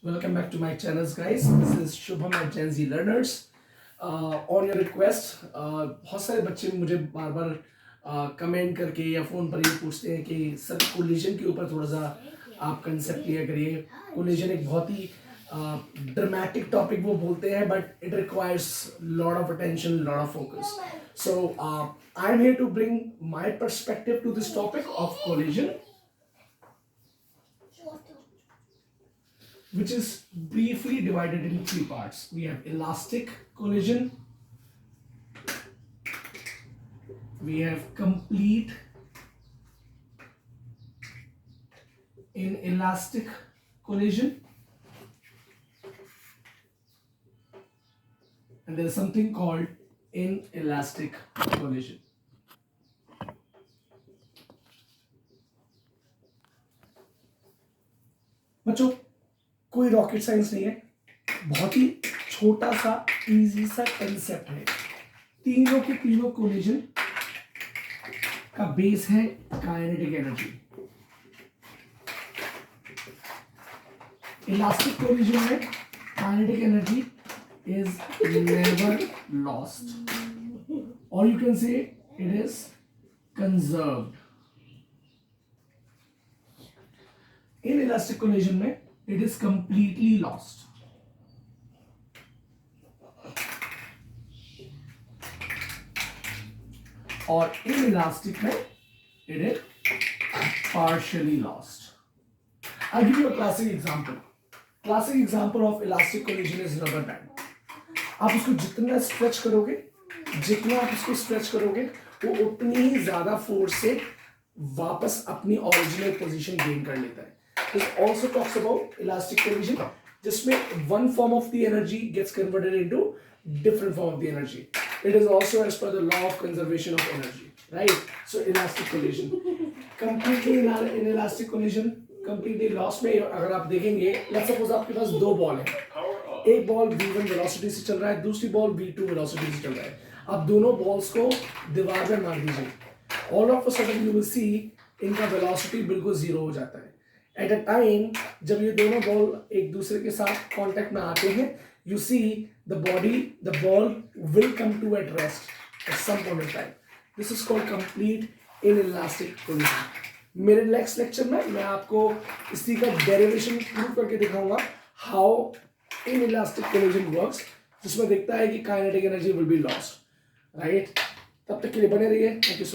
Welcome back to my channels, guys. This is Shubham at Gen Z Learners. On your request, बहुत सारे बच्चे मुझे बार बार comment करके या फ़ोन पर ये पूछते हैं कि सर कोलिजन के ऊपर थोड़ा सा आप कंसेप्ट क्लियर करिए। कोलिजन एक बहुत ही ड्रामेटिक टॉपिक वो बोलते हैं, but it requires lot of attention, lot of focus. So I am here to bring my perspective to this topic of collision, which is briefly divided in three parts. We have elastic collision, we have complete inelastic collision, and there is something called inelastic collision. बच्चों, कोई rocket science नहीं है, बहुत ही छोटा सा easy सा concept है. तीनों के तीनों कोलिजन का बेस है काइनेटिक एनर्जी. इलास्टिक कोलिजन में kinetic energy is never lost, और you can say it is conserved. Inelastic collision में it is completely lost. और inelastic में it is partially lost. I'll give you a classic example. Classic example of elastic collision is rubber band. आप उसको जितना stretch करोगे, जितना आप उसको स्ट्रेच करोगे, वो उतनी ही ज्यादा फोर्स से वापस अपनी ओरिजिनल पोजीशन गेन कर लेता है. This also talks about elastic collision, जिसमें one form of the energy gets converted into different form of the energy. It is also as per the law of conservation of energy, right? So elastic collision, completely inelastic collision, completely lost में अगर आप देखेंगे, let's suppose आपके पास दो ball है, एक ball v1 velocity से चल रहा है, दूसरी बॉल v2 वेलोसिटी से चल रहा है. आप दोनों बॉल्स को दीवार में मार दीजिए, all of a sudden you will see इनका वेलोसिटी बिल्कुल जीरो हो जाता है. एट अ टाइम जब ये दोनों बॉल एक दूसरे के साथ कांटेक्ट में आते हैं, you see the ball will come to at rest at some point in time. This is called complete inelastic collision. मेरे नेक्स्ट लेक्चर में मैं आपको इसी का डेरिवेशन प्रूव करके दिखाऊंगा हाउ इनइलास्टिक कोलिजन वर्क्स, जिसमें दिखता है कि kinetic energy will be lost, right? तब तक के लिए बने रहिए. Thank you.